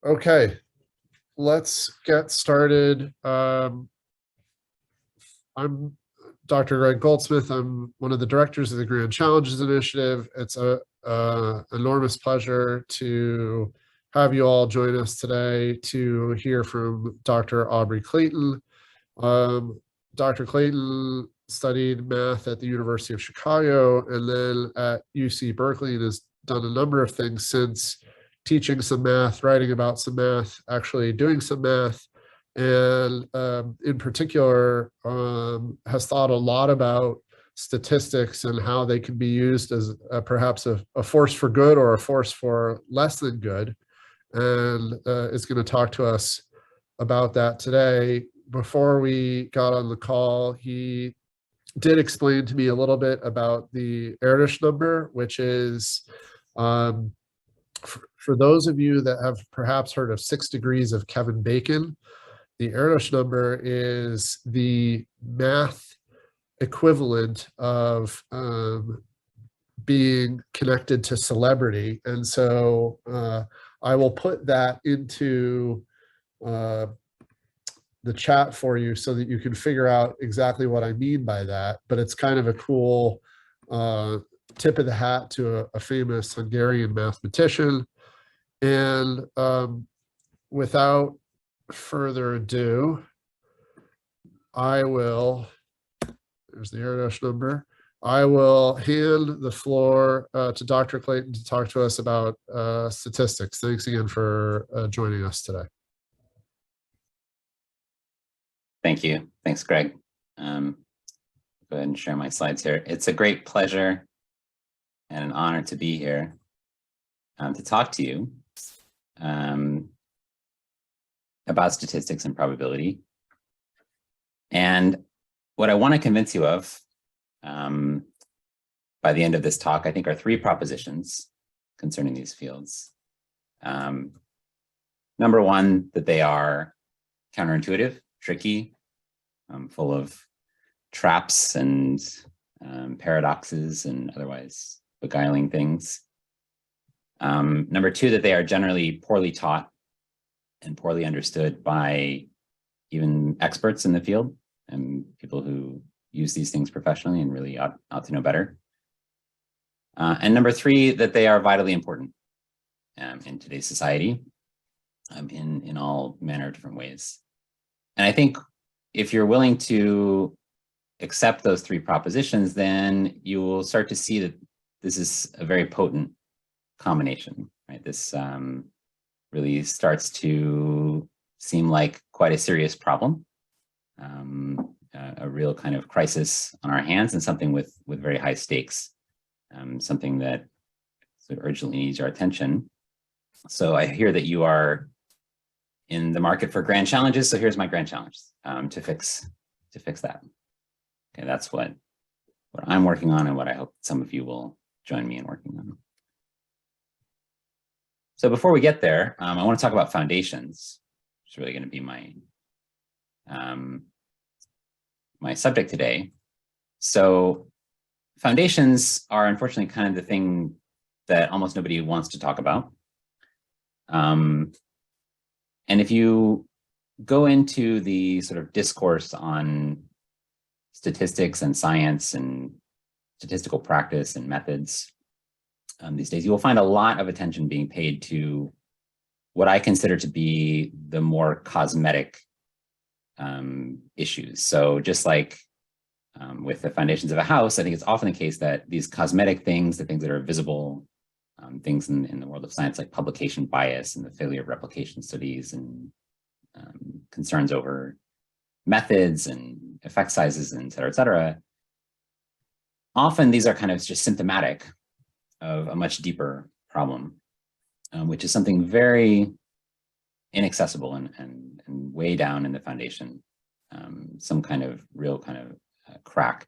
Okay, let's get started. I'm Dr. Greg Goldsmith. I'm one of the directors of the Grand Challenges Initiative. It's a enormous pleasure to have you all join us today to hear from Dr. Aubrey Clayton. Dr. Clayton studied math at the University of Chicago and then at UC Berkeley, and has done a number of things since: teaching some math, writing about some math, actually doing some math, and in particular has thought a lot about statistics and how they can be used as perhaps a force for good or a force for less than good, and is going to talk to us about that today. Before we got on the call, he did explain to me a little bit about the Erdős number, which is, for those of you that have perhaps heard of 6 degrees of Kevin Bacon, the Erdős number is the math equivalent of being connected to celebrity. And so I will put that into the chat for you so that you can figure out exactly what I mean by that. But it's kind of a cool tip of the hat to a famous Hungarian mathematician. And without further ado, I will, there's the Erdős number. I will hand the floor to Dr. Clayton to talk to us about statistics. Thanks again for joining us today. Thank you. Thanks, Greg. Go ahead and share my slides here. It's a great pleasure and an honor to be here to talk to you about statistics and probability. And what I want to convince you of by the end of this talk, I think, are 3 propositions concerning these fields. Number one, that they are counterintuitive, tricky, full of traps and paradoxes and otherwise beguiling things. Number 2, that they are generally poorly taught and poorly understood by even experts in the field and people who use these things professionally and really ought to know better. And number 3, that they are vitally important in today's society in all manner of different ways. And I think if you're willing to accept those 3 propositions, then you will start to see that this is a very potent combination, right? This really starts to seem like quite a serious problem, a real kind of crisis on our hands, and something with very high stakes, something that sort of urgently needs our attention. So I hear that you are in the market for grand challenges. So here's my grand challenge to fix that. Okay, that's what I'm working on and what I hope some of you will join me in working on. So before we get there, I want to talk about foundations, which is really going to be my subject today. So foundations are unfortunately kind of the thing that almost nobody wants to talk about. And if you go into the sort of discourse on statistics and science and statistical practice and methods these days, you will find a lot of attention being paid to what I consider to be the more cosmetic issues. So just like with the foundations of a house, I think it's often the case that these cosmetic things, the things that are visible, things in the world of science like publication bias and the failure of replication studies and concerns over methods and effect sizes, and et cetera, often these are kind of just symptomatic of a much deeper problem, which is something very inaccessible and way down in the foundation, some kind of real kind of crack.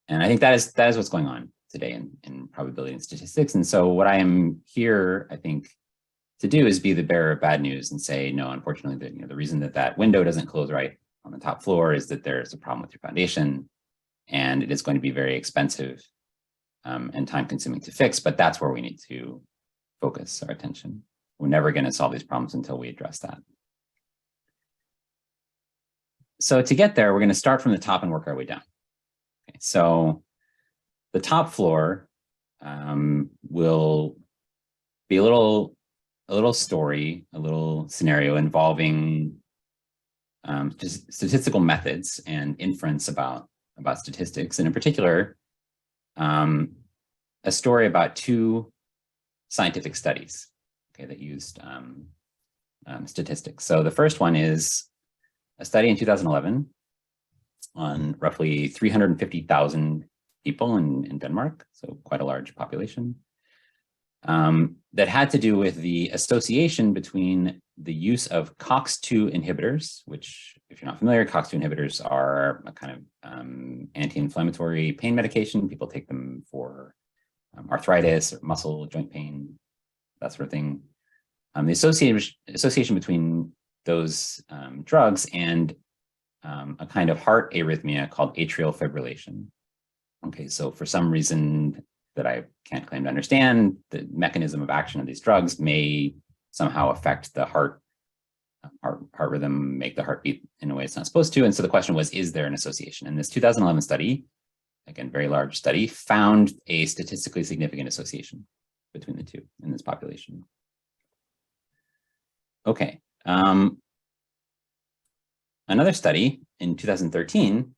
And I think that is what's going on today in probability and statistics. And so what I am here, I think, to do is be the bearer of bad news and say, no, unfortunately, the reason that window doesn't close right on the top floor is that there's a problem with your foundation, and it is going to be very expensive and time consuming to fix, but that's where we need to focus our attention. We're never going to solve these problems until we address that. So to get there, we're going to start from the top and work our way down. Okay, so the top floor will be a little story, a little scenario involving just statistical methods and inference about statistics, and in particular, a story about two scientific studies, okay, that used statistics. So the first one is a study in 2011 on roughly 350,000 people in Denmark, so quite a large population, that had to do with the association between the use of COX-2 inhibitors, which, if you're not familiar, COX-2 inhibitors are a kind of anti-inflammatory pain medication. People take them for arthritis or muscle, joint pain, that sort of thing. The association between those drugs and a kind of heart arrhythmia called atrial fibrillation. Okay, so for some reason that I can't claim to understand, the mechanism of action of these drugs may somehow affect the heart rhythm, make the heart beat in a way it's not supposed to. And so the question was, is there an association? And this 2011 study, again, very large study, found a statistically significant association between the two in this population. Okay. Another study in 2013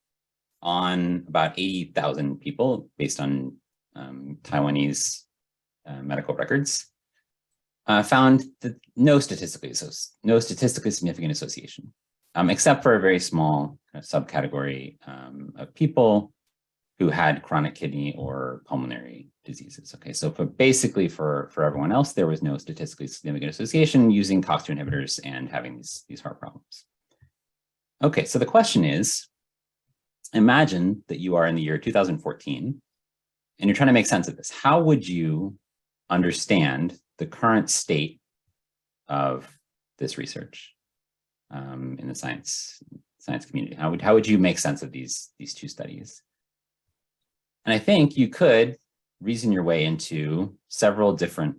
on about 80,000 people based on Taiwanese medical records found that no statistically significant association, except for a very small kind of subcategory of people who had chronic kidney or pulmonary diseases. Okay, so basically for everyone else, there was no statistically significant association using COX-2 inhibitors and having these heart problems. Okay, so the question is, imagine that you are in the year 2014 and you're trying to make sense of this. How would you understand the current state of this research in the science community? How would you make sense of these two studies? And I think you could reason your way into several different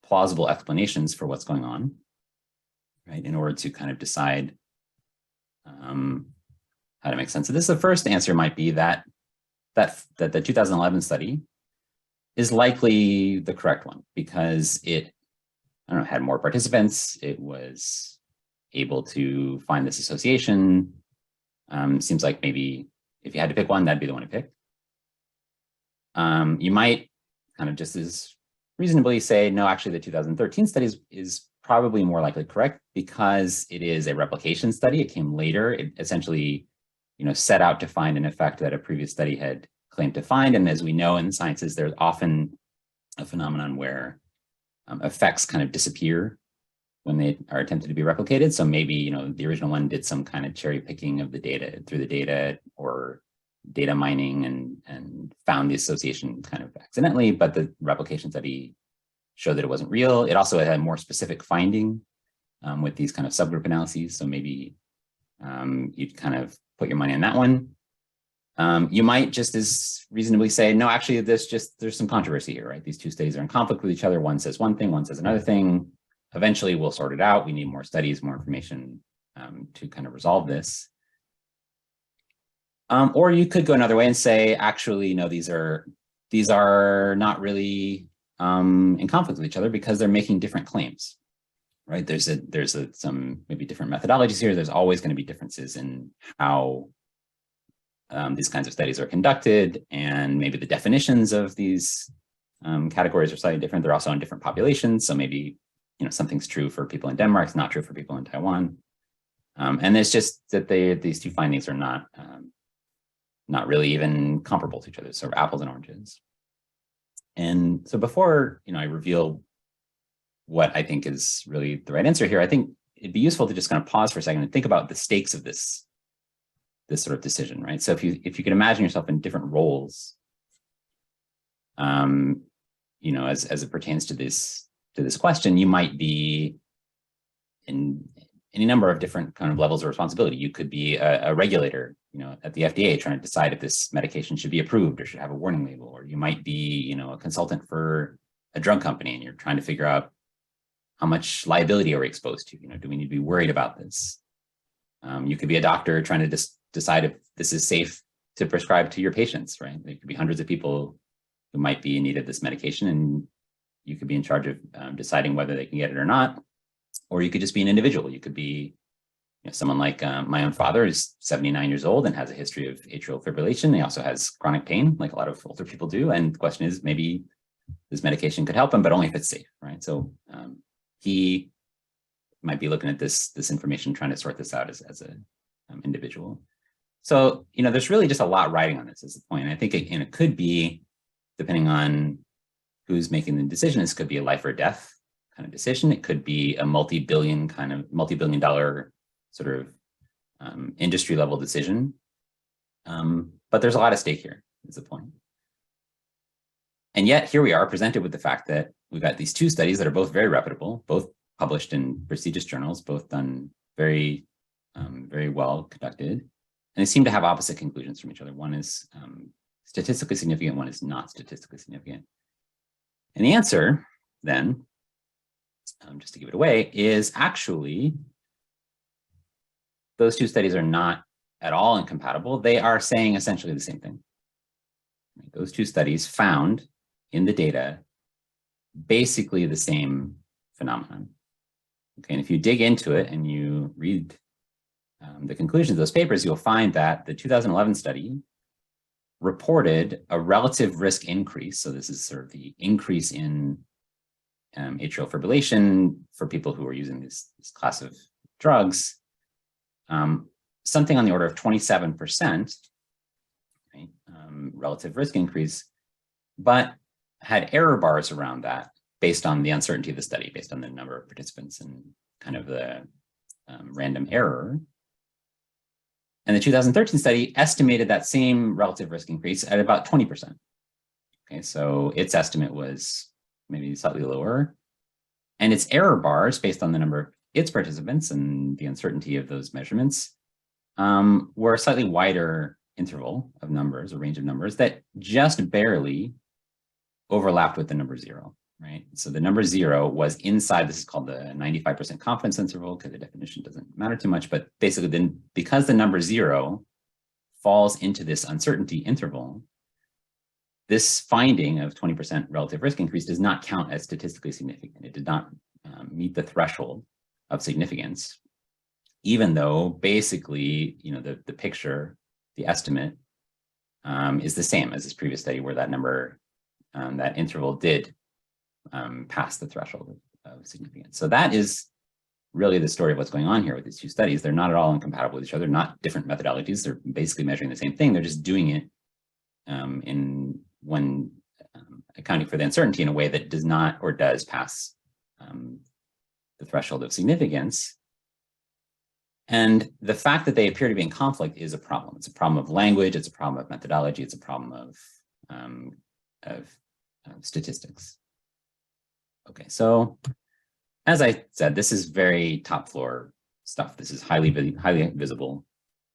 plausible explanations for what's going on, right, in order to kind of decide how to make sense of this. The first answer might be that the 2011 study is likely the correct one because it, I don't know, had more participants. It was able to find this association. Seems like maybe if you had to pick one, that'd be the one to pick. You might kind of just as reasonably say, no, actually the 2013 study is probably more likely correct because it is a replication study. It came later. It essentially, set out to find an effect that a previous study had claimed to find. And as we know in the sciences, there's often a phenomenon where effects kind of disappear when they are attempted to be replicated. So maybe, the original one did some kind of cherry picking of the data through the data or data mining and found the association kind of accidentally, but the replication study showed that it wasn't real. It also had more specific finding with these kind of subgroup analyses. So maybe you'd kind of put your money on that one. You might just as reasonably say, no, actually, there's some controversy here, right? These two studies are in conflict with each other. One says one thing, one says another thing. Eventually, we'll sort it out. We need more studies, more information to kind of resolve this. Or you could go another way and say, actually, no, these are not really in conflict with each other because they're making different claims, right? There's some maybe different methodologies here. There's always going to be differences in how these kinds of studies are conducted, and maybe the definitions of these categories are slightly different. They're also in different populations. So maybe, something's true for people in Denmark, it's not true for people in Taiwan. And it's just that these two findings are not really even comparable to each other, sort of apples and oranges. And so before, I reveal what I think is really the right answer here, I think it'd be useful to just kind of pause for a second and think about the stakes of this sort of decision, right? So if you can imagine yourself in different roles, as it pertains to this question, you might be in any number of different kind of levels of responsibility. You could be a regulator, at the FDA trying to decide if this medication should be approved or should have a warning label, or you might be, a consultant for a drug company and you're trying to figure out how much liability are we exposed to? Do we need to be worried about this? You could be a doctor trying to decide if this is safe to prescribe to your patients, right? There could be hundreds of people who might be in need of this medication, and you could be in charge of deciding whether they can get it or not. Or you could just be an individual. You could be someone like my own father is 79 years old and has a history of atrial fibrillation. He also has chronic pain, like a lot of older people do. And the question is, maybe this medication could help him, but only if it's safe, right? So he might be looking at this information, trying to sort this out as an individual. So, there's really just a lot riding on this is the point. I think it could be, depending on who's making the decision, this could be a life or death kind of decision. It could be a multi-billion dollar sort of industry level decision. But there's a lot at stake here, is the point. And yet here we are presented with the fact that we've got these two studies that are both very reputable, both published in prestigious journals, both done very, very well conducted. And they seem to have opposite conclusions from each other. One is statistically significant, one is not statistically significant. And the answer then, just to give it away, is actually those two studies are not at all incompatible. They are saying essentially the same thing. Those two studies found in the data basically the same phenomenon. Okay, and if you dig into it and you read the conclusions of those papers, you'll find that the 2011 study reported a relative risk increase. So this is sort of the increase in atrial fibrillation for people who are using this class of drugs, something on the order of 27%, right? Relative risk increase, but had error bars around that based on the uncertainty of the study, based on the number of participants and kind of the random error. And the 2013 study estimated that same relative risk increase at about 20%. Okay, so its estimate was maybe slightly lower. And its error bars, based on the number of its participants and the uncertainty of those measurements, were a slightly wider interval of numbers, a range of numbers that just barely overlapped with the number 0, right? So the number 0 was inside, this is called the 95% confidence interval, because the definition doesn't matter too much, but basically then because the number 0 falls into this uncertainty interval, this finding of 20% relative risk increase does not count as statistically significant. It did not meet the threshold of significance, even though basically, the picture, the estimate is the same as this previous study where that number, that interval did pass the threshold of significance. So that is really the story of what's going on here with these two studies. They're not at all incompatible with each other, not different methodologies. They're basically measuring the same thing. They're just doing it when accounting for the uncertainty in a way that does not or does pass the threshold of significance. And the fact that they appear to be in conflict is a problem. It's a problem of language. It's a problem of methodology. It's a problem of statistics. Okay, so as I said, this is very top floor stuff. This is highly visible.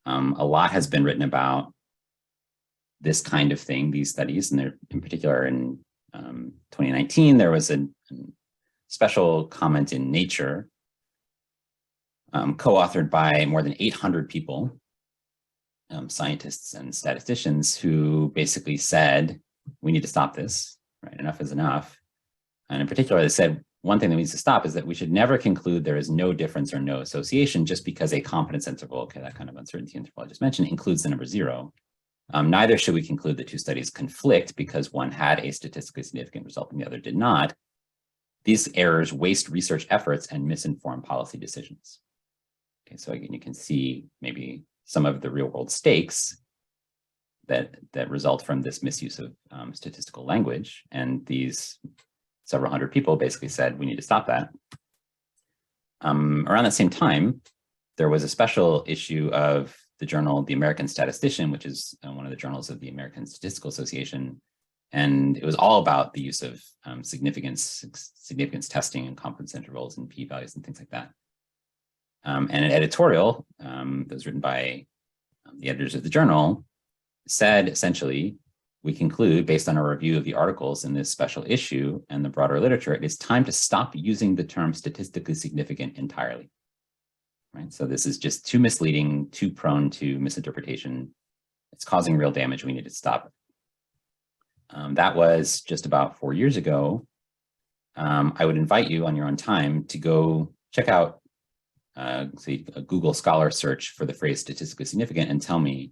A lot has been written about this kind of thing, these studies, and in particular in 2019, there was a special comment in Nature co-authored by more than 800 people, scientists and statisticians, who basically said, we need to stop this, right? Enough is enough. And in particular, they said, one thing that needs to stop is that we should never conclude there is no difference or no association just because a confidence interval, okay, that kind of uncertainty interval I just mentioned, includes the number 0. Neither should we conclude the two studies conflict because one had a statistically significant result and the other did not. These errors waste research efforts and misinform policy decisions. Okay, so again, you can see maybe some of the real world stakes that result from this misuse of statistical language. And these several hundred people basically said, we need to stop that. Around that same time, there was a special issue of the journal, The American Statistician, which is one of the journals of the American Statistical Association. And it was all about the use of significance testing and confidence intervals and p-values and things like that. And an editorial that was written by the editors of the journal said essentially, we conclude, based on a review of the articles in this special issue and the broader literature, it is time to stop using the term statistically significant entirely. Right? So this is just too misleading, too prone to misinterpretation. It's causing real damage. We need to stop it. That was just about 4 years ago. I would invite you on your own time to go check out say a Google Scholar search for the phrase statistically significant and tell me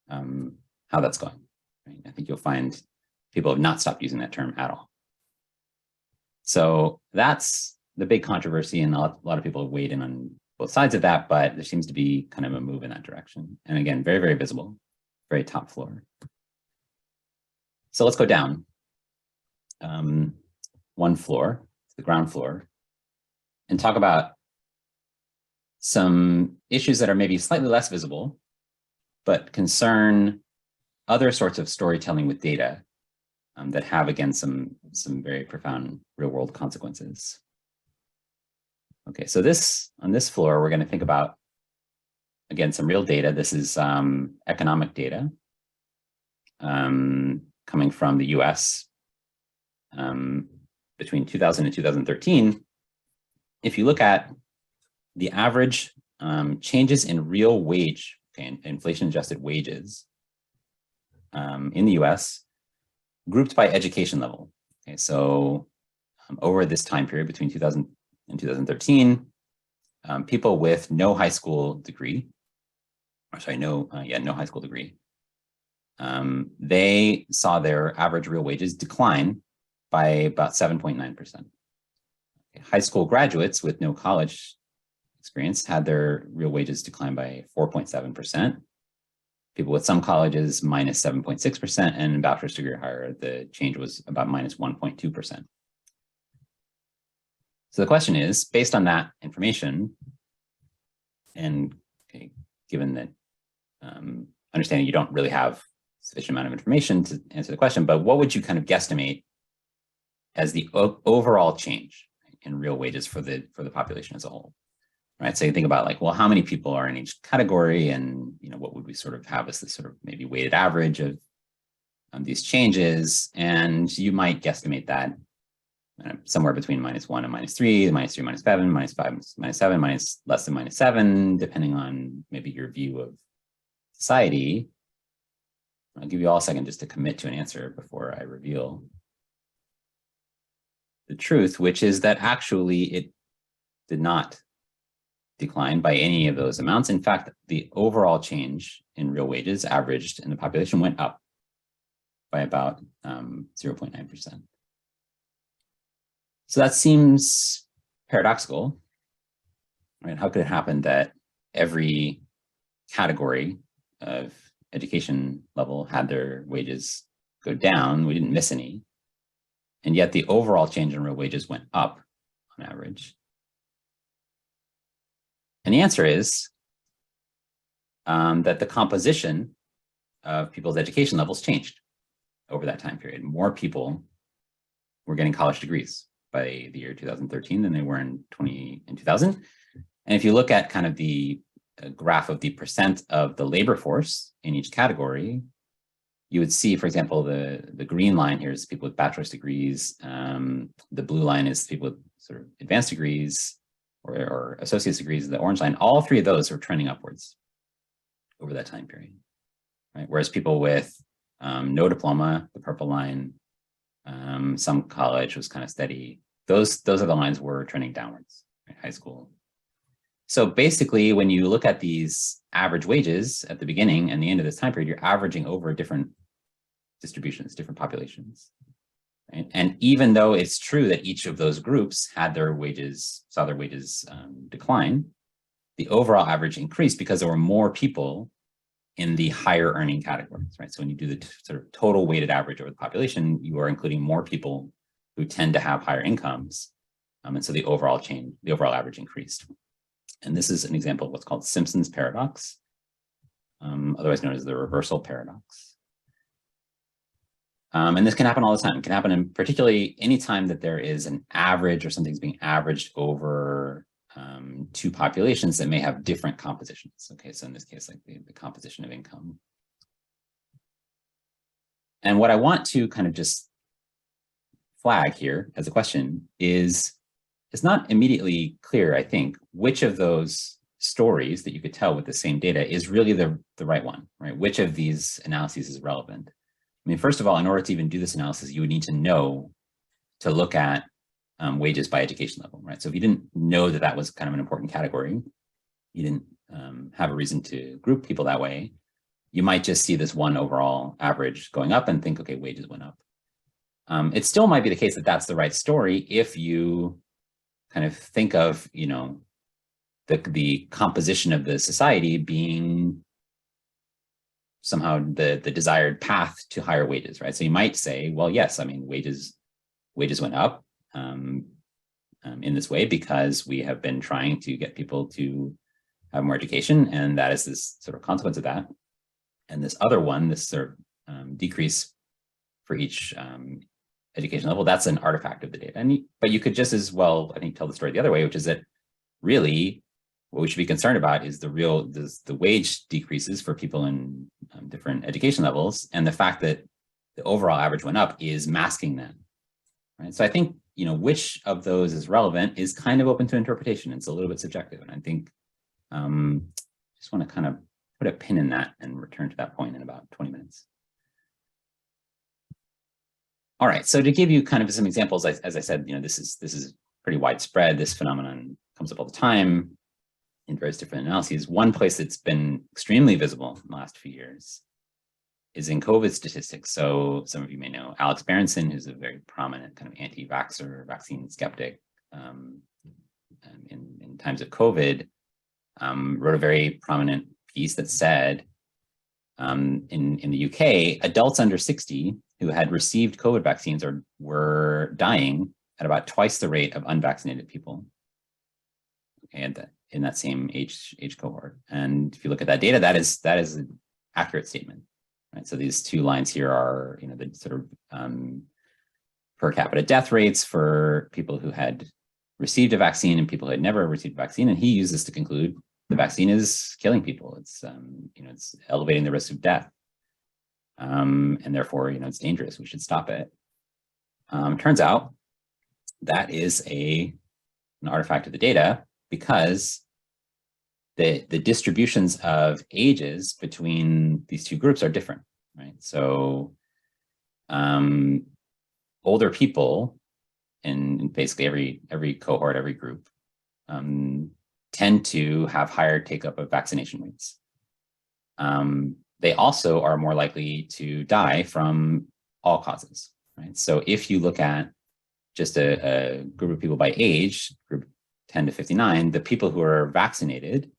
how that's going. Right? I think you'll find people have not stopped using that term at all. So that's the big controversy, and a lot of people have weighed in on both sides of that, but there seems to be kind of a move in that direction. And again, very, very visible, very top floor. So let's go down one floor, the ground floor, and talk about some issues that are maybe slightly less visible, but concern other sorts of storytelling with data that have, again, some very profound real-world consequences. Okay, so on this floor, we're going to think about, again, some real data. This is economic data coming from the US between 2000 and 2013. If you look at the average changes in real wage, okay, inflation-adjusted wages in the US, grouped by education level. Okay, so over this time period between 2000 and 2013, people with no high school degree, or sorry, no high school degree, they saw their average real wages decline by about 7.9%. Okay, high school graduates with no college experience had their real wages decline by 4.7%. People with some colleges minus 7.6%, and bachelor's degree or higher, the change was about minus 1.2%. So the question is, based on that information, and okay, given that understanding you don't really have sufficient amount of information to answer the question, but what would you kind of guesstimate as the overall change in real wages for the population as a whole? Right. So you think about like, well, how many people are in each category, and what would we sort of have as this sort of maybe weighted average of these changes? And you might guesstimate that somewhere between -1 and -3, -3, -7, -5, -7, minus less than -7, depending on maybe your view of society. I'll give you all a second just to commit to an answer before I reveal the truth, which is that actually it did not decline by any of those amounts. In fact, the overall change in real wages averaged in the population went up by about 0.9%. So that seems paradoxical, right? How could it happen that every category of education level had their wages go down? We didn't miss any. And yet the overall change in real wages went up on average. And the answer is that the composition of people's education levels changed over that time period. More people were getting college degrees by the year 2013 than they were in 2000. And if you look at kind of the graph of the percent of the labor force in each category, you would see, for example, the green line here is people with bachelor's degrees. The blue line is people with sort of advanced degrees or associate's degrees. The orange line, all three of those are trending upwards over that time period, right? Whereas people with no diploma, the purple line, some college was kind of steady. Those are the lines were trending downwards, right? High school. So basically, when you look at these average wages at the beginning and the end of this time period, you're averaging over different distributions, different populations. Right? And even though it's true that each of those groups saw their wages decline, the overall average increased because there were more people in the higher earning categories, right? So when you do the sort of total weighted average over the population, you are including more people who tend to have higher incomes. And so the overall average increased. And this is an example of what's called Simpsons Paradox, otherwise known as the reversal paradox. And this can happen all the time. It can happen in particularly any time that there is an average or something's being averaged over two populations that may have different compositions. Okay, so in this case, like the composition of income. And what I want to kind of just flag here as a question is, it's not immediately clear, I think, which of those stories that you could tell with the same data is really the right one, right? Which of these analyses is relevant? I mean, first of all, in order to even do this analysis, you would need to know to look at wages by education level, right? So if you didn't know that that was kind of an important category, you didn't have a reason to group people that way, you might just see this one overall average going up and think, okay, wages went up. It still might be the case that that's the right story if you kind of think of, you know, the composition of the society being somehow the desired path to higher wages, right? So you might say, well, yes, I mean, wages went up in this way because we have been trying to get people to have more education, and that is this sort of consequence of that. And this other one, this sort of decrease for each education level, that's an artifact of the data. But you could just as well, I think, tell the story the other way, which is that really what we should be concerned about is the wage decreases for people in different education levels, and the fact that the overall average went up is masking that, right? So I think, you know, which of those is relevant is kind of open to interpretation. It's a little bit subjective, and I think just want to kind of put a pin in that and return to that point in about 20 minutes. All right, so to give you kind of some examples, as I said, you know, this is pretty widespread. This phenomenon comes up all the time in various different analyses. One place that's been extremely visible in the last few years is in COVID statistics. So some of you may know Alex Berenson, who's a very prominent kind of anti-vaxxer, vaccine skeptic in times of COVID, wrote a very prominent piece that said in the UK, adults under 60 who had received COVID vaccines were dying at about twice the rate of unvaccinated people. Okay, in that same age cohort. And if you look at that data, that is an accurate statement, right? So these two lines here are, you know, the sort of per capita death rates for people who had received a vaccine and people who had never received a vaccine. And he uses to conclude the vaccine is killing people. It's you know, it's elevating the risk of death, and therefore, you know, it's dangerous. We should stop it. Turns out that is an artifact of the data, because the distributions of ages between these two groups are different, right? So older people in basically every cohort, every group, tend to have higher take-up of vaccination rates. They also are more likely to die from all causes, right? So if you look at just a group of people by age, group 10 to 59, the people who are vaccinated,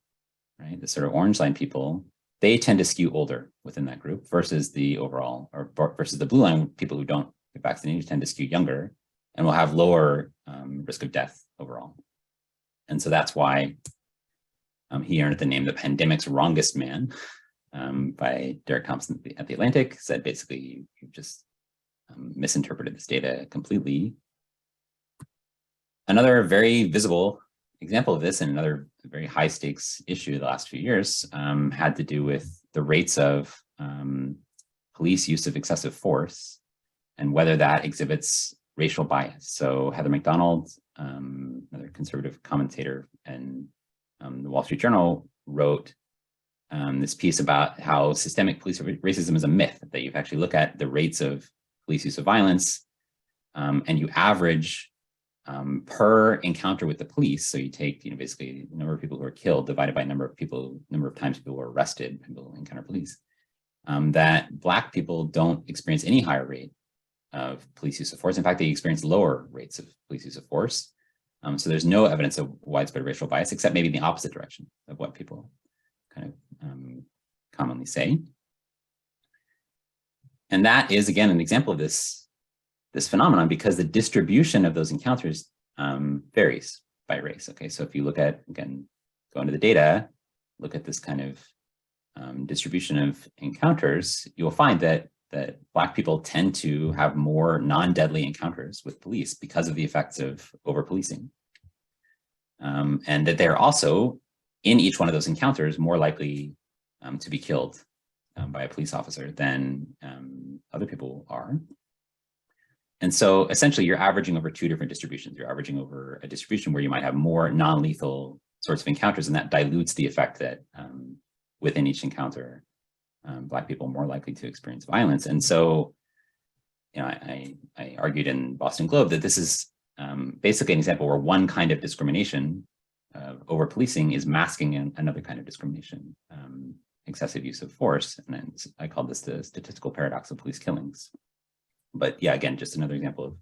right, the sort of orange line people, they tend to skew older within that group versus the overall, or versus the blue line people who don't get vaccinated tend to skew younger and will have lower risk of death overall. And so that's why he earned the name "The Pandemic's Wrongest Man" by Derek Thompson at The Atlantic. Said basically, you've just misinterpreted this data completely. Another very visible example of this, and another very high stakes issue the last few years, had to do with the rates of police use of excessive force and whether that exhibits racial bias. So Heather McDonald, another conservative commentator, and the Wall Street Journal wrote this piece about how systemic police racism is a myth, that you actually look at the rates of police use of violence and you average per encounter with the police. So you take, you know, basically the number of people who are killed divided by number of times people were arrested, people who encounter police, that Black people don't experience any higher rate of police use of force. In fact, they experience lower rates of police use of force. So there's no evidence of widespread racial bias, except maybe in the opposite direction of what people kind of commonly say. And that is, again, an example of this phenomenon, because the distribution of those encounters varies by race. Okay, so if you look at, again, go into the data, look at this kind of distribution of encounters, you'll find that Black people tend to have more non-deadly encounters with police because of the effects of over-policing. And that they're also, in each one of those encounters, more likely to be killed by a police officer than other people are. And so essentially you're averaging over two different distributions. You're averaging over a distribution where you might have more non-lethal sorts of encounters, and that dilutes the effect that within each encounter, Black people are more likely to experience violence. And so, you know, I argued in Boston Globe that this is basically an example where one kind of discrimination over policing is masking another kind of discrimination, excessive use of force. And then I called this the statistical paradox of police killings. But yeah, again, just another example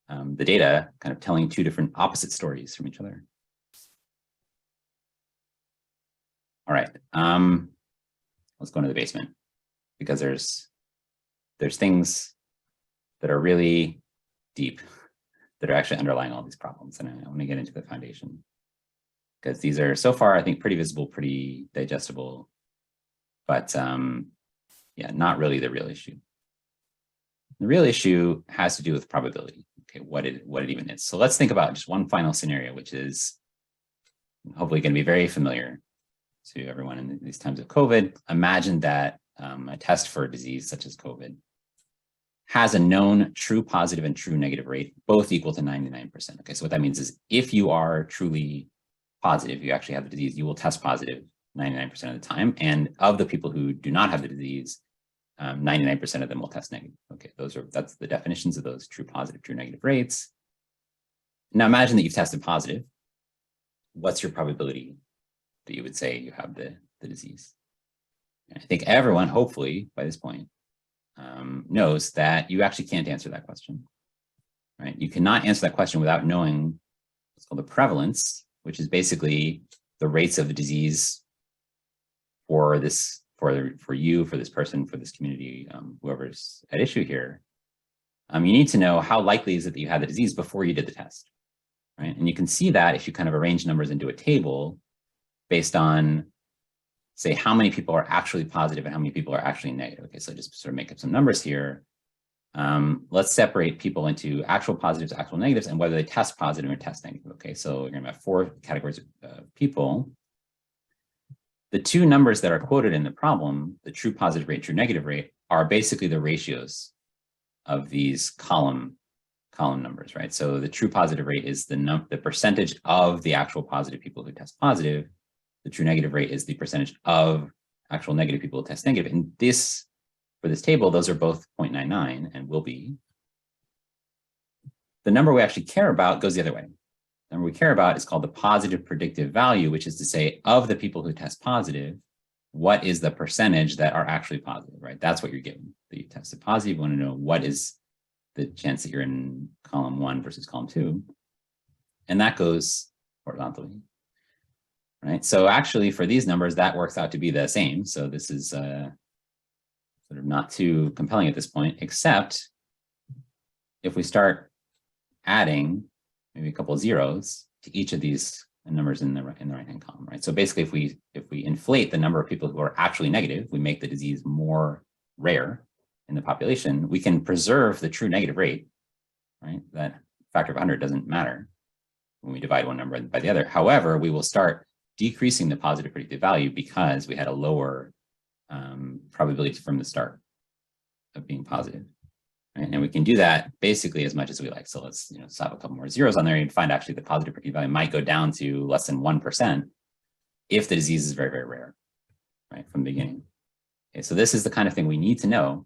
of the data kind of telling two different opposite stories from each other. All right, let's go into the basement, because there's things that are really deep that are actually underlying all these problems. And I want to get into the foundation, because these are so far, I think, pretty visible, pretty digestible, but yeah, not really the real issue. The real issue has to do with probability. Okay, what it even is. So let's think about just one final scenario, which is hopefully going to be very familiar to everyone in these times of COVID. Imagine that a test for a disease such as COVID has a known true positive and true negative rate, both equal to 99%. Okay, so what that means is if you are truly positive, you actually have the disease, you will test positive 99% of the time. And of the people who do not have the disease, 99% of them will test negative. Okay, that's the definitions of those true positive, true negative rates. Now imagine that you've tested positive. What's your probability that you would say you have the disease? And I think everyone, hopefully by this point, knows that you actually can't answer that question, right? You cannot answer that question without knowing what's called the prevalence, which is basically the rates of the disease for this, for you, for this person, for this community, whoever's at issue here. You need to know how likely is it that you had the disease before you did the test, right? And you can see that if you kind of arrange numbers into a table based on, say, how many people are actually positive and how many people are actually negative. Okay, so just sort of make up some numbers here. Let's separate people into actual positives, actual negatives, and whether they test positive or test negative. Okay, so you're gonna have four categories of people. The two numbers that are quoted in the problem, the true positive rate, true negative rate, are basically the ratios of these column numbers, right? So the true positive rate is the percentage of the actual positive people who test positive. The true negative rate is the percentage of actual negative people who test negative. And this, for this table, those are both 0.99 and will be. The number we actually care about goes the other way. The number we care about is called the positive predictive value, which is to say, of the people who test positive, what is the percentage that are actually positive, right? That's what you're given. That you tested positive, you want to know what is the chance that you're in column 1 versus column 2. And that goes horizontally, right? So actually for these numbers, that works out to be the same. So this is sort of not too compelling at this point, except if we start adding maybe a couple of zeros to each of these numbers in the right-hand column, right? So basically, if we inflate the number of people who are actually negative, we make the disease more rare in the population, we can preserve the true negative rate, right? That factor of 100 doesn't matter when we divide one number by the other. However, we will start decreasing the positive predictive value because we had a lower probability from the start of being positive. Right? And we can do that basically as much as we like. So let's slap a couple more zeros on there and find actually the positive predictive value might go down to less than 1% if the disease is very, very rare, right, from the beginning. Okay, so this is the kind of thing we need to know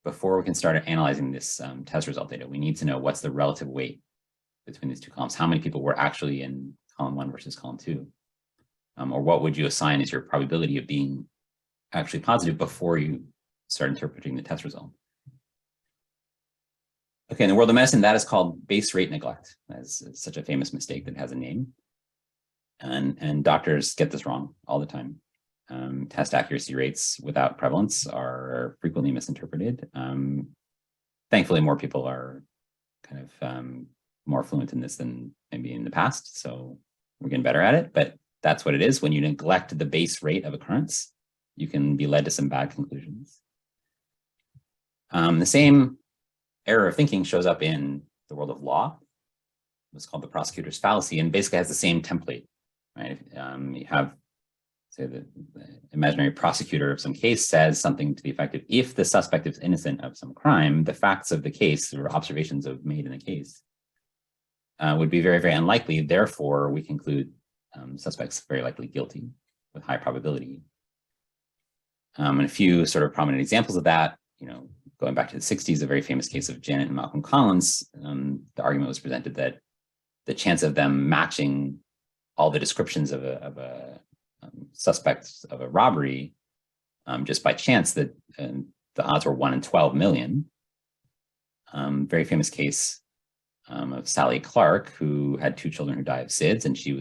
before we can start analyzing this test result data. We need to know what's the relative weight between these two columns. How many people were actually in column 1 versus column 2? Or what would you assign as your probability of being actually positive before you start interpreting the test result? Okay, in the world of medicine, that is called base rate neglect. That's such a famous mistake that has a name. And doctors get this wrong all the time. Test accuracy rates without prevalence are frequently misinterpreted. Thankfully, more people are kind of more fluent in this than maybe in the past, so we're getting better at it, but that's what it is. When you neglect the base rate of occurrence, you can be led to some bad conclusions. The same error of thinking shows up in the world of law. It's called the Prosecutors Fallacy, and basically has the same template, right? You have say the imaginary prosecutor of some case says something to the effect of, if the suspect is innocent of some crime, the facts of the case or observations made in the case would be very, very unlikely. Therefore, we conclude suspects very likely guilty with high probability. And a few sort of prominent examples of that, going back to the 60s, a very famous case of Janet and Malcolm Collins, the argument was presented that the chance of them matching all the descriptions of a suspect of a robbery, just by chance, that the odds were 1 in 12 million. Very famous case of Sally Clark, who had 2 children who died of SIDS, and she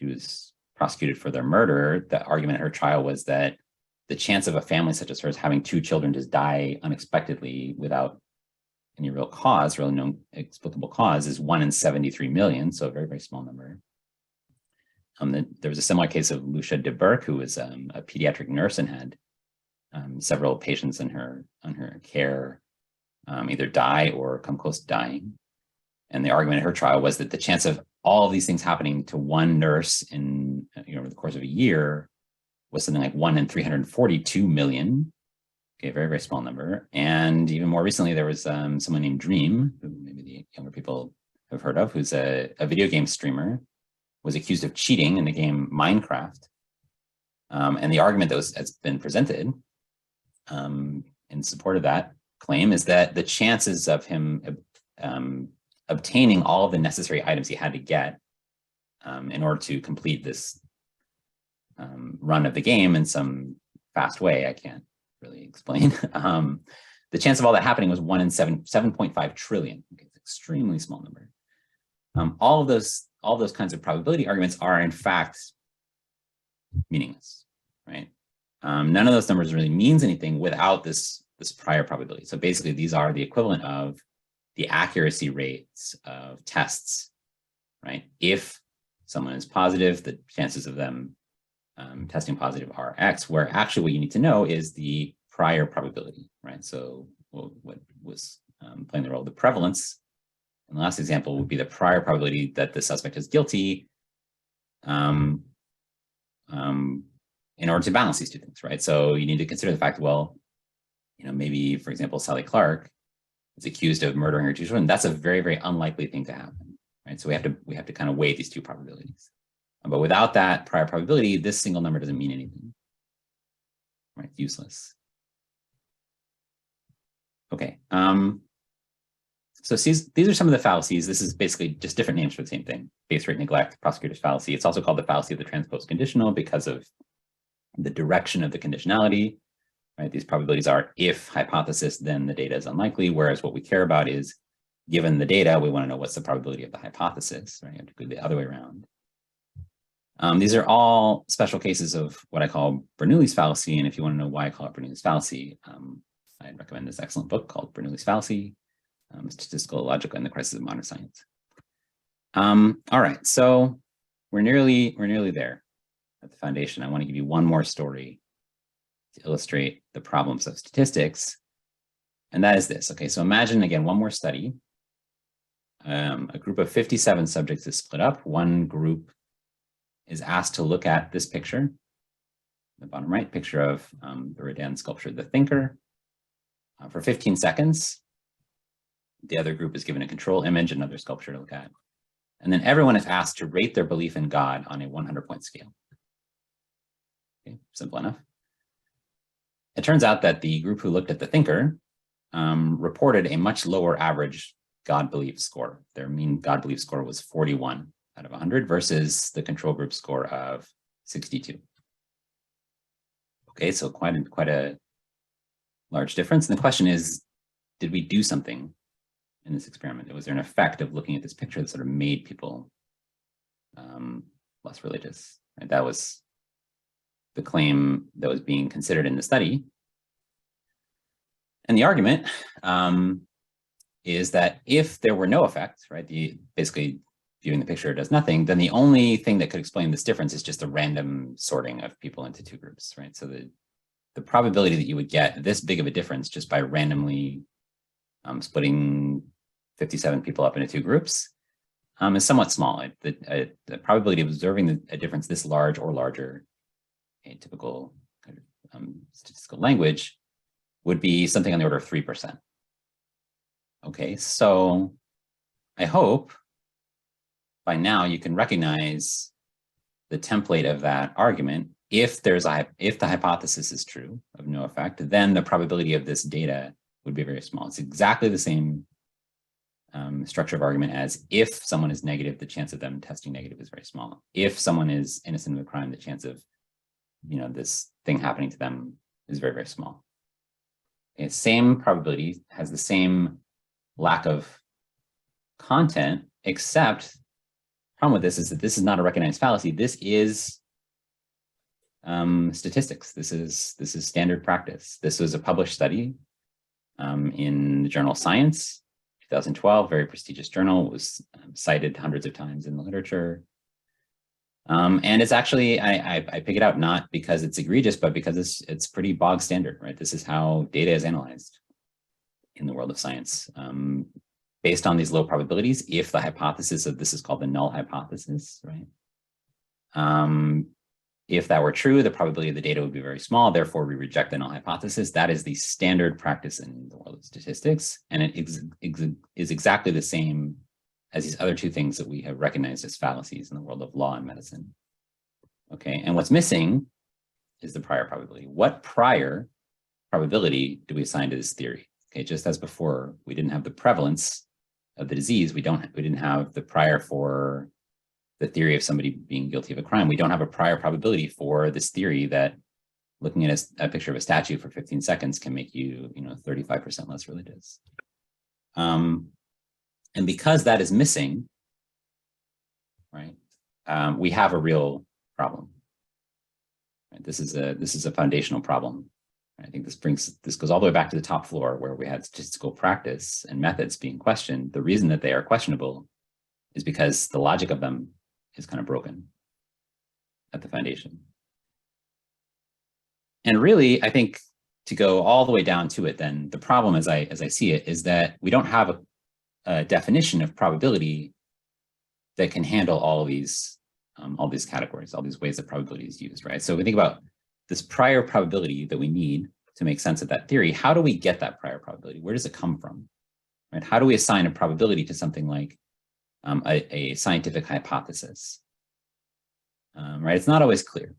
was prosecuted for their murder. The argument at her trial was that the chance of a family such as hers having 2 children just die unexpectedly without any real cause, really no explicable cause, is 1 in 73 million, so a very, very small number. There was a similar case of Lucia de Burke, who was a pediatric nurse and had several patients in her care either die or come close to dying. And the argument at her trial was that the chance of all of these things happening to one nurse in over the course of a year was something like 1 in 342 million. Okay, very, very small number. And even more recently, there was someone named Dream, who maybe the younger people have heard of, who's a video game streamer, was accused of cheating in the game Minecraft. And the argument that has been presented in support of that claim is that the chances of him obtaining all of the necessary items he had to get in order to complete this run of the game in some fast way, I can't really explain. The chance of all that happening was 1 in 7.5 trillion. Okay, it's an extremely small number. All of those kinds of probability arguments are in fact meaningless, right? None of those numbers really means anything without this prior probability. So basically, these are the equivalent of the accuracy rates of tests, right? If someone is positive, the chances of them testing positive are X, where actually what you need to know is the prior probability, right? So what was playing the role of the prevalence in the last example would be the prior probability that the suspect is guilty in order to balance these two things, right? So you need to consider the fact, well, maybe, for example, Sally Clark is accused of murdering her 2 children. That's a very, very unlikely thing to happen, right? So we have to kind of weigh these 2 probabilities. But without that prior probability, this single number doesn't mean anything, right? Useless. Okay. So these are some of the fallacies. This is basically just different names for the same thing. Base rate neglect, prosecutor's fallacy. It's also called the fallacy of the transposed conditional because of the direction of the conditionality, right? These probabilities are if hypothesis, then the data is unlikely. Whereas what we care about is, given the data, we want to know what's the probability of the hypothesis, right? You have to go the other way around. These are all special cases of what I call Bernoulli's fallacy. And if you want to know why I call it Bernoulli's fallacy, I'd recommend this excellent book called Bernoulli's Fallacy, Statistical Logic and the Crisis of Modern Science. All right, so we're nearly there at the foundation. I want to give you one more story to illustrate the problems of statistics. And that is this. Okay, so imagine again, one more study. A group of 57 subjects is split up. One group is asked to look at this picture, the bottom right picture of the Rodin sculpture, The Thinker, for 15 seconds. The other group is given a control image, another sculpture to look at. And then everyone is asked to rate their belief in God on a 100-point scale. Okay, simple enough. It turns out that the group who looked at The Thinker reported a much lower average God belief score. Their mean God belief score was 41 out of 100 versus the control group score of 62. Okay, so quite a large difference. And the question is, did we do something in this experiment? Was there an effect of looking at this picture that sort of made people less religious? Right? That was the claim that was being considered in the study. And the argument is that if there were no effect, right, basically viewing the picture does nothing, then the only thing that could explain this difference is just a random sorting of people into 2 groups, right? So the probability that you would get this big of a difference just by randomly splitting 57 people up into 2 groups is somewhat small. The probability of observing a difference this large or larger, a typical kind of statistical language, would be something on the order of 3%. Okay, so I hope by now you can recognize the template of that argument. If the hypothesis is true of no effect, then the probability of this data would be very small. It's exactly the same structure of argument as if someone is negative, the chance of them testing negative is very small. If someone is innocent of a crime, the chance of this thing happening to them is very, very small. Okay, same probability, has the same lack of content, except the problem with this is that this is not a recognized fallacy. This is statistics. This is standard practice. This was a published study in the journal Science, 2012, very prestigious journal, was cited hundreds of times in the literature. And it's actually, I pick it out not because it's egregious, but because it's pretty bog standard, right? This is how data is analyzed in the world of science. Based on these low probabilities, if the hypothesis of this is called the null hypothesis, right? If that were true, the probability of the data would be very small. Therefore, we reject the null hypothesis. That is the standard practice in the world of statistics. And it is exactly the same as these other two things that we have recognized as fallacies in the world of law and medicine. Okay, and what's missing is the prior probability. What prior probability do we assign to this theory? Okay, just as before, we didn't have the prevalence of the disease. We didn't have the prior for the theory of somebody being guilty of a crime. We don't have a prior probability for this theory that looking at a picture of a statue for 15 seconds can make you, 35% less religious. And because that is missing, right, we have a real problem. Right? This is a foundational problem. I think this goes all the way back to the top floor where we had statistical practice and methods being questioned. The reason that they are questionable is because the logic of them is kind of broken at the foundation. And really, I think to go all the way down to it, then the problem as I see it is that we don't have a definition of probability that can handle all these categories, all these ways that probability is used, right? So we think about this prior probability that we need to make sense of that theory. How do we get that prior probability? Where does it come from? Right? How do we assign a probability to something like a scientific hypothesis? Right? It's not always clear,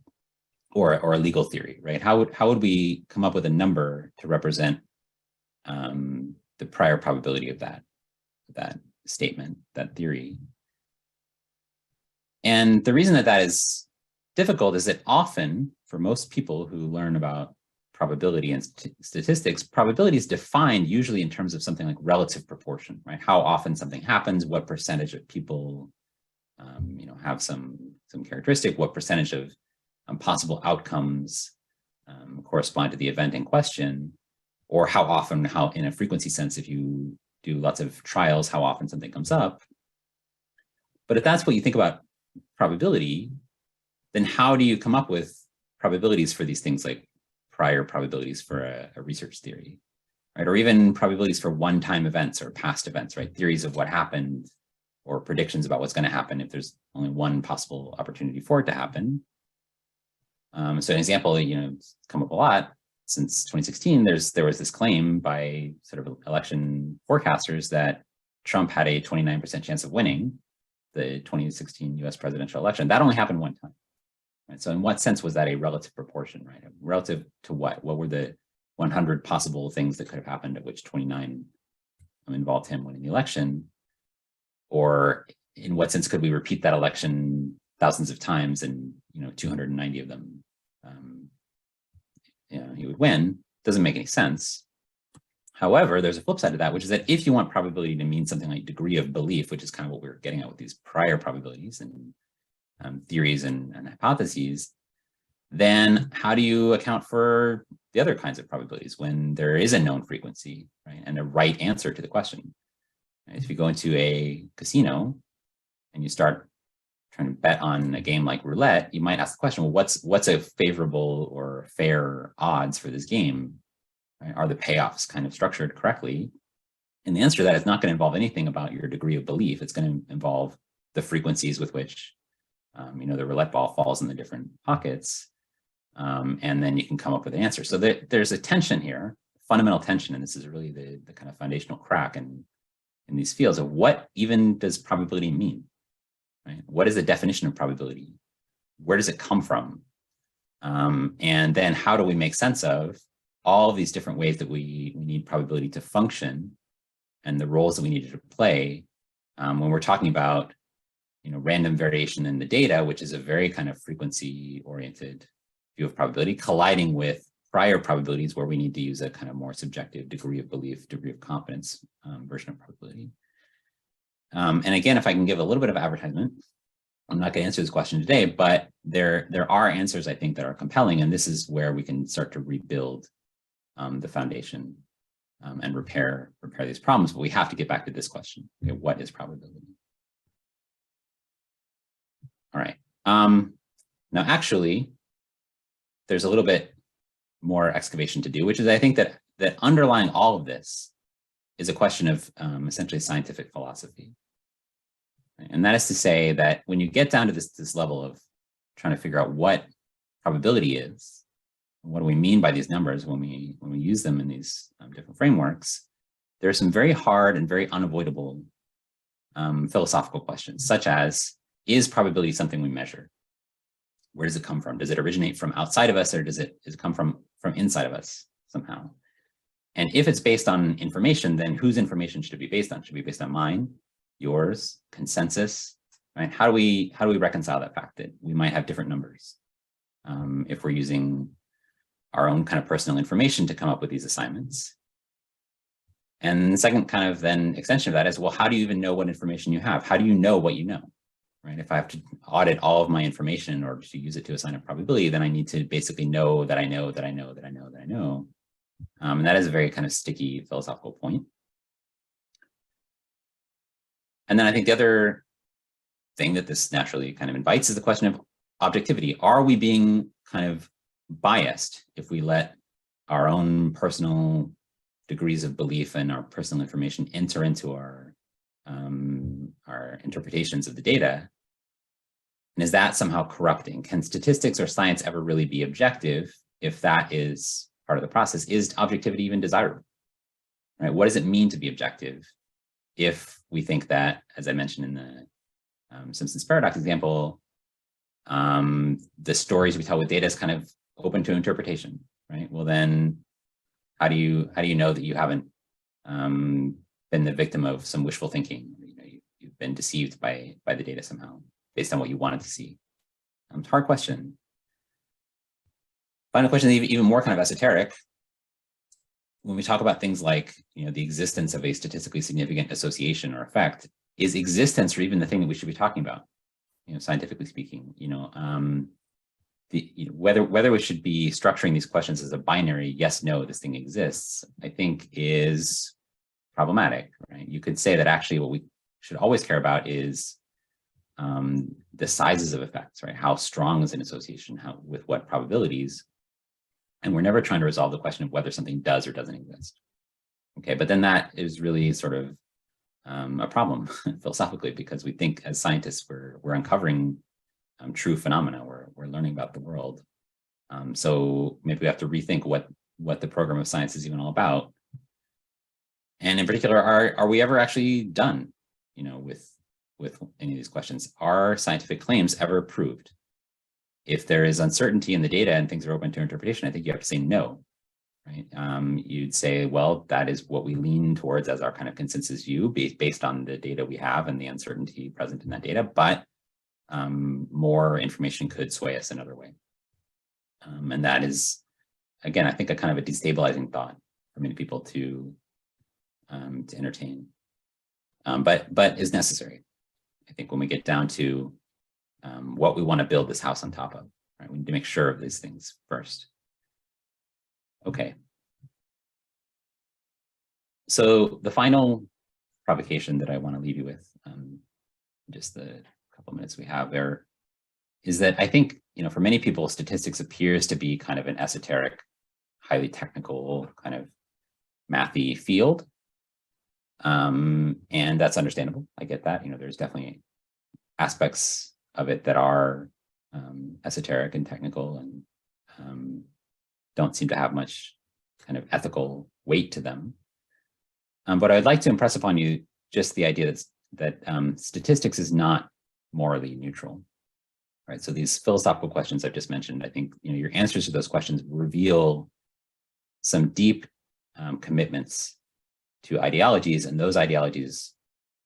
or a legal theory, right? How would we come up with a number to represent the prior probability of that statement, that theory? And the reason that is difficult is that often, for most people who learn about probability and statistics, probability is defined usually in terms of something like relative proportion, right? How often something happens, what percentage of people, have some characteristic, what percentage of possible outcomes correspond to the event in question, or how often, in a frequency sense, if you do lots of trials, how often something comes up. But if that's what you think about probability, then how do you come up with probabilities for these things like prior probabilities for a research theory, right? Or even probabilities for one-time events or past events, right? Theories of what happened or predictions about what's going to happen if there's only one possible opportunity for it to happen. So an example, it's come up a lot since 2016. There was this claim by sort of election forecasters that Trump had a 29% chance of winning the 2016 US presidential election. That only happened one time. Right? So in what sense was that a relative proportion, right? Relative to what? What were the 100 possible things that could have happened at which 29 involved him winning the election? Or in what sense could we repeat that election thousands of times and 290 of them he would win? Doesn't make any sense. However, there's a flip side to that, which is that if you want probability to mean something like degree of belief, which is kind of what we were getting at with these prior probabilities and theories and hypotheses, then how do you account for the other kinds of probabilities when there is a known frequency, right, and a right answer to the question? Right? If you go into a casino and you start trying to bet on a game like roulette, you might ask the question, well, what's a favorable or fair odds for this game? Right? Are the payoffs kind of structured correctly? And the answer to that is not going to involve anything about your degree of belief. It's going to involve the frequencies with which, the roulette ball falls in the different pockets. And then you can come up with an answer. So there's a tension here, fundamental tension, and this is really the kind of foundational crack in these fields of what even does probability mean, right? What is the definition of probability? Where does it come from? And then how do we make sense of all of these different ways that we need probability to function and the roles that we need to play when we're talking about, random variation in the data, which is a very kind of frequency-oriented view of probability, colliding with prior probabilities where we need to use a kind of more subjective degree of belief, degree of confidence version of probability. And again, if I can give a little bit of advertisement, I'm not going to answer this question today, but there are answers I think that are compelling, and this is where we can start to rebuild the foundation and repair these problems. But we have to get back to this question: okay, what is probability? All right. Now, actually, there's a little bit more excavation to do, which is I think that underlying all of this is a question of essentially scientific philosophy. And that is to say that when you get down to this level of trying to figure out what probability is, what do we mean by these numbers when we use them in these different frameworks, there are some very hard and very unavoidable philosophical questions, such as, is probability something we measure? Where does it come from? Does it originate from outside of us, or does it come from inside of us somehow? And if it's based on information, then whose information should it be based on? Should it be based on mine, yours, consensus, right? How do we reconcile that fact that we might have different numbers if we're using our own kind of personal information to come up with these assignments? And the second kind of then extension of that is, well, how do you even know what information you have? How do you know what you know, right? If I have to audit all of my information in order to use it to assign a probability, then I need to basically know that I know that I know that I know that I know. And that is a very kind of sticky philosophical point. And then I think the other thing that this naturally kind of invites is the question of objectivity. Are we being kind of biased if we let our own personal degrees of belief and our personal information enter into our interpretations of the data? And is that somehow corrupting? Can statistics or science ever really be objective if that is part of the process? Is objectivity even desirable? Right? What does it mean to be objective if we think that, as I mentioned in the Simpsons Paradox example, the stories we tell with data is kind of open to interpretation, right? Well, then how do you know that you haven't been the victim of some wishful thinking? You've been deceived by the data somehow based on what you wanted to see. It's a hard question. Final question, even more kind of esoteric. When we talk about things like, the existence of a statistically significant association or effect, is existence or even the thing that we should be talking about, scientifically speaking, whether we should be structuring these questions as a binary, yes, no, this thing exists, I think is problematic, right? You could say that actually what we should always care about is the sizes of effects, right? How strong is an association, with what probabilities? And we're never trying to resolve the question of whether something does or doesn't exist. Okay, but then that is really sort of a problem philosophically, because we think as scientists we're uncovering true phenomena. We're learning about the world. So maybe we have to rethink what the program of science is even all about. And in particular, are we ever actually done, with any of these questions? Are scientific claims ever proved? If there is uncertainty in the data and things are open to interpretation, I think you have to say no, right? You'd say, well, that is what we lean towards as our kind of consensus view based on the data we have and the uncertainty present in that data, but more information could sway us another way. And that is, again, I think a kind of a destabilizing thought for many people to entertain, but is necessary. I think when we get down to what we want to build this house on top of, right? We need to make sure of these things first. Okay. So the final provocation that I want to leave you with, just the couple minutes we have there, is that I think, for many people, statistics appears to be kind of an esoteric, highly technical, kind of mathy field. And that's understandable. I get that. There's definitely aspects of it that are esoteric and technical and don't seem to have much kind of ethical weight to them. But I'd like to impress upon you just the idea that statistics is not morally neutral, right? So these philosophical questions I've just mentioned, I think your answers to those questions reveal some deep commitments to ideologies, and those ideologies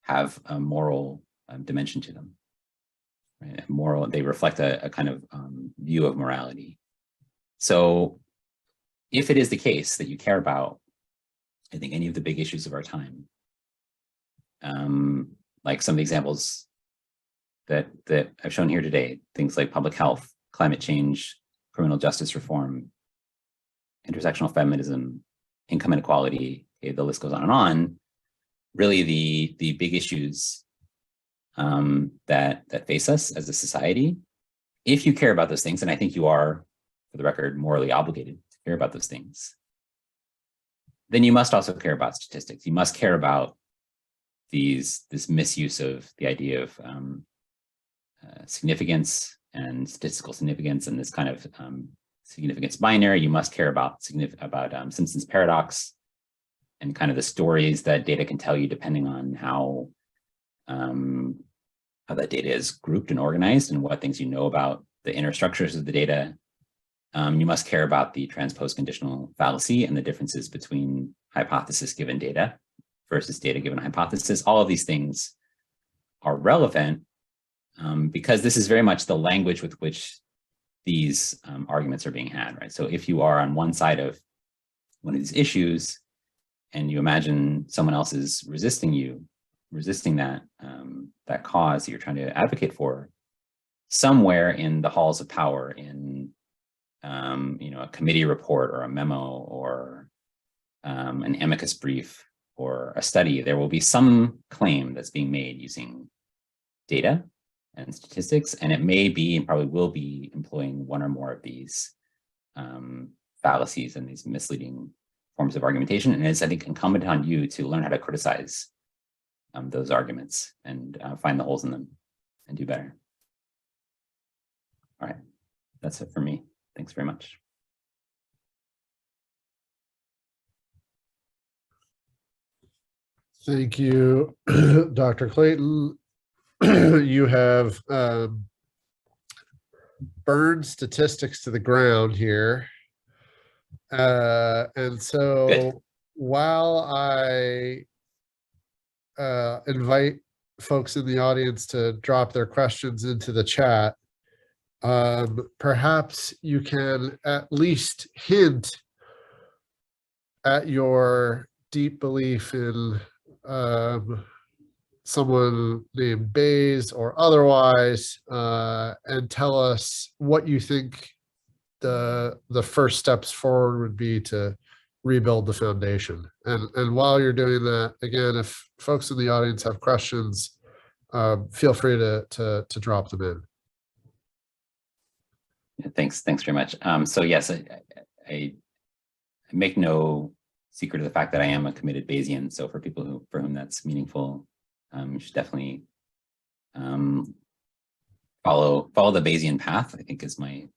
have a moral dimension to them. Right? They reflect a kind of view of morality. So if it is the case that you care about, I think, any of the big issues of our time, like some of the examples that I've shown here today, things like public health, climate change, criminal justice reform, intersectional feminism, income inequality, okay, the list goes on and on. Really, the big issues that face us as a society, if you care about those things, and I think you are, for the record, morally obligated to care about those things, then you must also care about statistics. You must care about this misuse of the idea of significance and statistical significance and this kind of significance binary. You must care about Simpsons Paradox and kind of the stories that data can tell you depending on how that data is grouped and organized and what things you know about the inner structures of the data. You must care about the transpose conditional fallacy and the differences between hypothesis given data versus data given hypothesis. All of these things are relevant because this is very much the language with which these arguments are being had, right? So if you are on one side of one of these issues and you imagine someone else is resisting that that cause that you're trying to advocate for, somewhere in the halls of power, in a committee report or a memo or an amicus brief or a study, there will be some claim that's being made using data and statistics, and it may be and probably will be employing one or more of these fallacies and these misleading forms of argumentation. And it's, I think, incumbent on you to learn how to criticize those arguments and find the holes in them and do better. All right, that's it for me. Thanks very much. Thank you, Dr. Clayton. You have burned statistics to the ground here. And so Good. while I invite folks in the audience to drop their questions into the chat, perhaps you can at least hint at your deep belief in someone named Bayes or otherwise, and tell us what you think the first steps forward would be to rebuild the foundation. And while you're doing that, again, if folks in the audience have questions, feel free to drop them in. Yeah, thanks very much. So yes, I make no secret of the fact that I am a committed Bayesian. So for people for whom that's meaningful, you should definitely follow the Bayesian path, I think, is my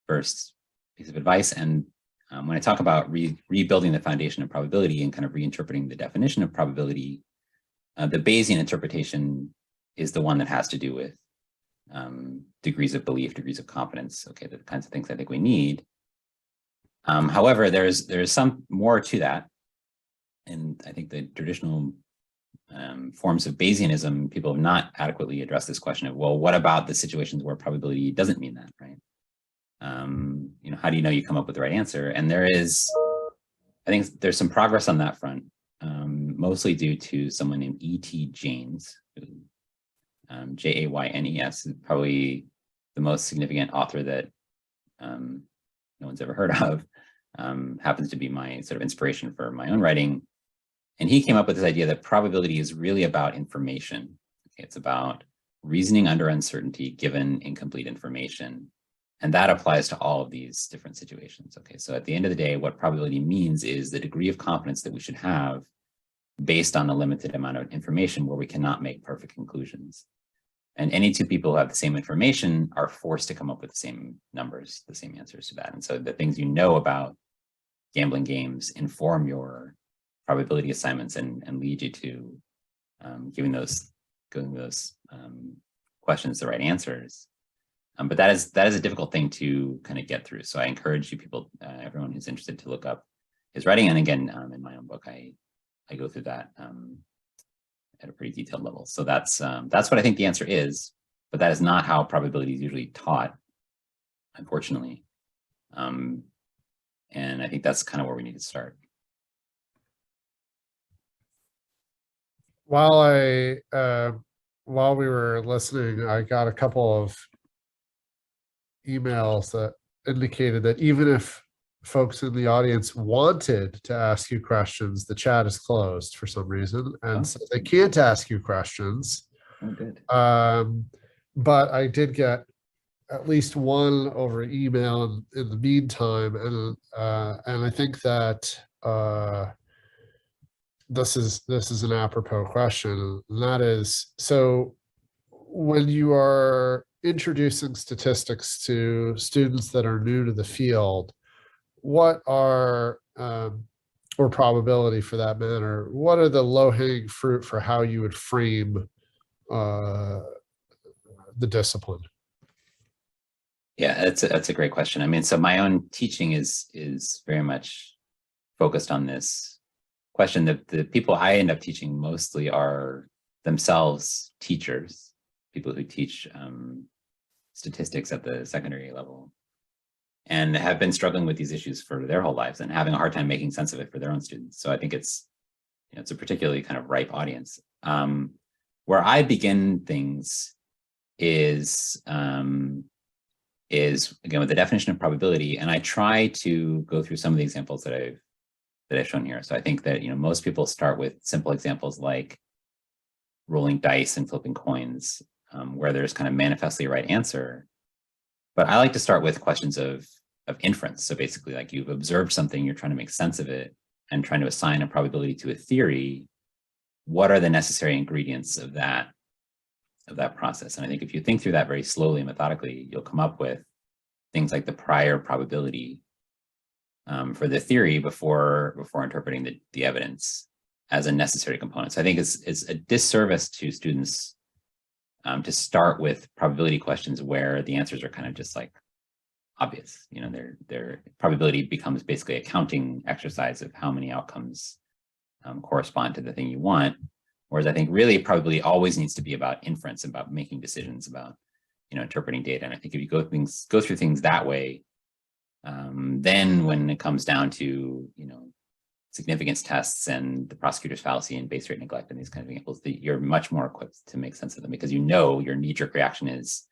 first piece of advice. And when I talk about rebuilding the foundation of probability and kind of reinterpreting the definition of probability, the Bayesian interpretation is the one that has to do with degrees of belief, degrees of confidence, okay, the kinds of things I think we need. However, there's some more to that. And I think the traditional forms of Bayesianism, people have not adequately addressed this question of, well, what about the situations where probability doesn't mean that, right? How do you know you come up with the right answer? And I think there's some progress on that front, mostly due to someone named E.T. Jaynes, who, Jaynes, is probably the most significant author that no one's ever heard of, happens to be my sort of inspiration for my own writing. And he came up with this idea that probability is really about information. Okay, it's about reasoning under uncertainty given incomplete information. And that applies to all of these different situations. Okay, so at the end of the day, what probability means is the degree of confidence that we should have based on the limited amount of information where we cannot make perfect conclusions. And any two people who have the same information are forced to come up with the same numbers, the same answers to that. And so the things you know about gambling games inform your probability assignments and lead you to giving those questions the right answers. But that is a difficult thing to kind of get through. So I encourage you people, everyone who's interested, to look up his writing. And again, in my own book, I go through that at a pretty detailed level. So that's what I think the answer is, but that is not how probability is usually taught, unfortunately. And I think that's kind of where we need to start. While we were listening, I got a couple of emails that indicated that even if folks in the audience wanted to ask you questions, the chat is closed for some reason, and so they can't ask you questions. Oh, good. But I did get at least one over email in the meantime, and I think that this is an apropos question, and that is, so when you are introducing statistics to students that are new to the field, what are, or probability for that matter, what are the low-hanging fruit for how you would frame the discipline? Yeah, that's a great question. I mean, so my own teaching is very much focused on this question. The people I end up teaching mostly are themselves teachers, people who teach statistics at the secondary level, and have been struggling with these issues for their whole lives and having a hard time making sense of it for their own students. So I think it's a particularly kind of ripe audience. Where I begin things is again with the definition of probability, and I try to go through some of the examples that I've shown here. So I think that most people start with simple examples like rolling dice and flipping coins, where there's kind of manifestly a right answer. But I like to start with questions of inference. So basically, like, you've observed something, you're trying to make sense of it and trying to assign a probability to a theory. What are the necessary ingredients of that process? And I think if you think through that very slowly and methodically, you'll come up with things like the prior probability for the theory before interpreting the evidence as a necessary component. So I think it's a disservice to students to start with probability questions where the answers are kind of just like obvious. Their probability becomes basically a counting exercise of how many outcomes correspond to the thing you want. Whereas I think really probability always needs to be about inference, about making decisions, about interpreting data. And I think if you go through things that way, then when it comes down to significance tests and the prosecutor's fallacy and base rate neglect and these kind of examples, that you're much more equipped to make sense of them, because your knee-jerk reaction is,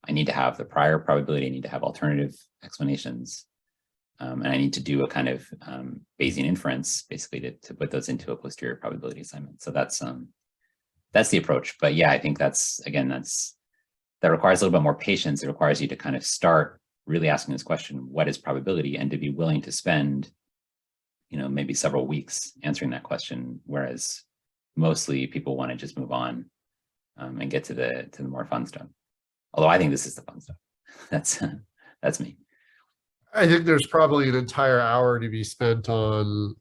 I need to have the prior probability, I need to have alternative explanations, and I need to do a kind of Bayesian inference, basically, to put those into a posterior probability assignment. So that's the approach. But yeah, I think that requires a little bit more patience. It requires you to kind of start really asking this question, what is probability, and to be willing to spend maybe several weeks answering that question, whereas mostly people want to just move on and get to the more fun stuff. Although I think this is the fun stuff. That's me. I think there's probably an entire hour to be spent on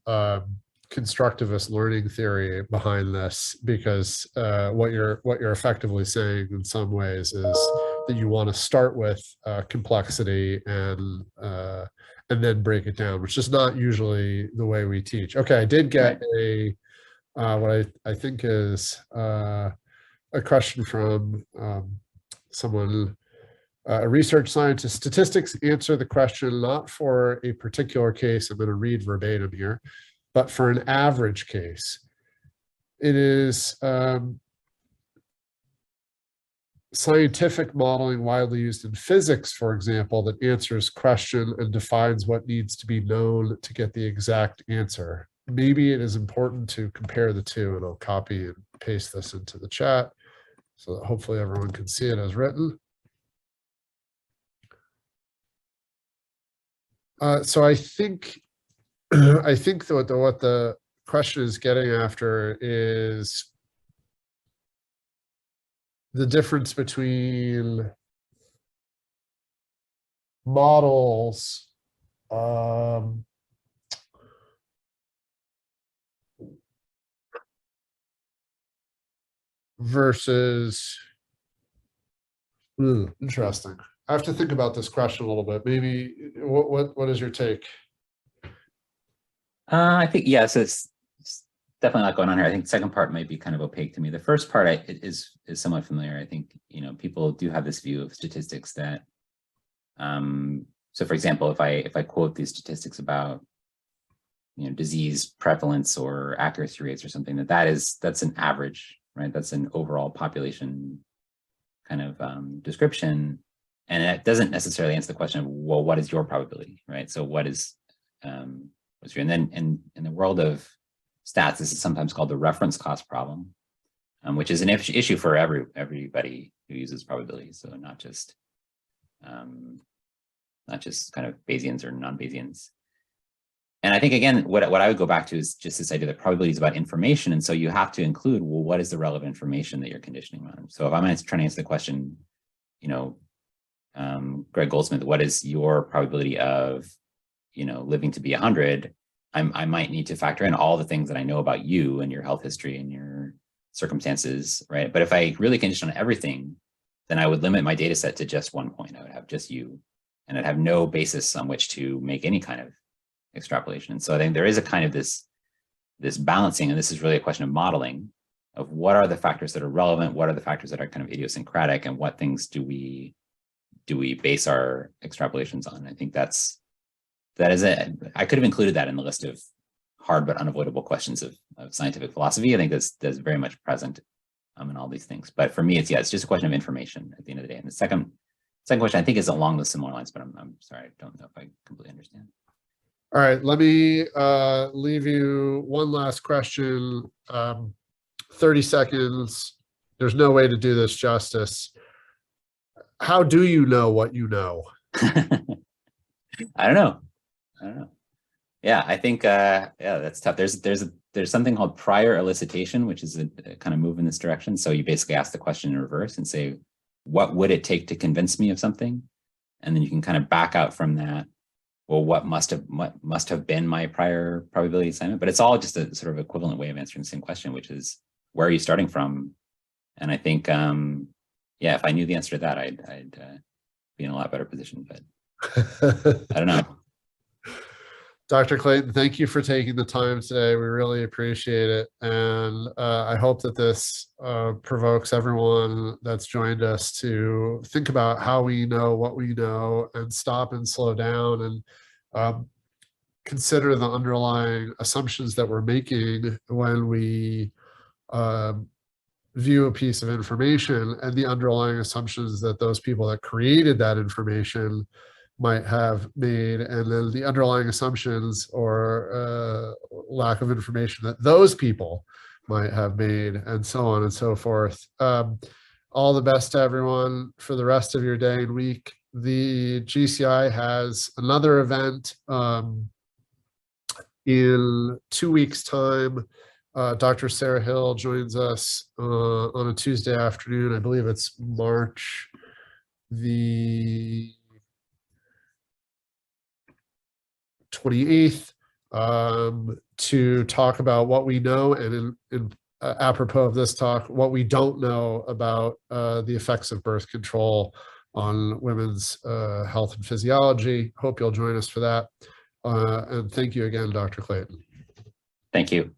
constructivist learning theory behind this, because what you're effectively saying in some ways is that you want to start with complexity and then break it down, which is not usually the way we teach. Okay, I did get what I think is a question from someone, a research scientist. Statistics answer the question not for a particular case, I'm going to read verbatim here, but for an average case. It is scientific modeling widely used in physics, for example, that answers question and defines what needs to be known to get the exact answer. Maybe it is important to compare the two, and I'll copy and paste this into the chat so that hopefully everyone can see it as written. So I think that what the question is getting after is the difference between models versus interesting. I have to think about this question a little bit. Maybe what is your take? I think yes, it's definitely a lot going on here. I think the second part might be kind of opaque to me. The first part is somewhat familiar. I think people do have this view of statistics that so for example, if I quote these statistics about disease prevalence or accuracy rates or something, that's an average, right? That's an overall population kind of description, and it doesn't necessarily answer the question of, well, what is your probability, right? So what is what's your, and then in the world of stats, this is sometimes called the reference cost problem, which is an issue for everybody who uses probability. So not just kind of Bayesians or non-Bayesians. And I think, again, what I would go back to is just this idea that probability is about information. And so you have to include, well, what is the relevant information that you're conditioning on? So if I'm trying to answer the question, Greg Goldsmith, what is your probability of, living to be 100? I might need to factor in all the things that I know about you and your health history and your circumstances, right? But if I really condition on everything, then I would limit my data set to just one point. I would have just you, and I'd have no basis on which to make any kind of extrapolation. And so I think there is a kind of this balancing, and this is really a question of modeling, of what are the factors that are relevant, what are the factors that are kind of idiosyncratic, and what things do we base our extrapolations on. I think that is I could have included that in the list of hard but unavoidable questions of scientific philosophy. I think that's very much present in all these things. But for me, it's just a question of information at the end of the day. And the second question I think is along those similar lines, but I'm sorry, I don't know if I completely understand. All right, let me leave you one last question. 30 seconds. There's no way to do this justice. How do you know what you know? I don't know. Yeah, I think that's tough. There's something called prior elicitation, which is a kind of move in this direction. So you basically ask the question in reverse and say, what would it take to convince me of something? And then you can kind of back out from that. Well, what must have been my prior probability assignment? But it's all just a sort of equivalent way of answering the same question, which is, where are you starting from? And I think, if I knew the answer to that, I'd be in a lot better position. But I don't know. Dr. Clayton, thank you for taking the time today. We really appreciate it. And I hope that this provokes everyone that's joined us to think about how we know what we know, and stop and slow down and consider the underlying assumptions that we're making when we view a piece of information, and the underlying assumptions that those people that created that information might have made, and then the underlying assumptions or lack of information that those people might have made, and so on and so forth. All the best to everyone for the rest of your day and week. The GCI has another event in 2 weeks' time. Dr. Sarah Hill joins us on a Tuesday afternoon. I believe it's March the 28th, to talk about what we know, and in apropos of this talk, what we don't know about the effects of birth control on women's health and physiology. Hope you'll join us for that. And thank you again, Dr. Clayton. Thank you.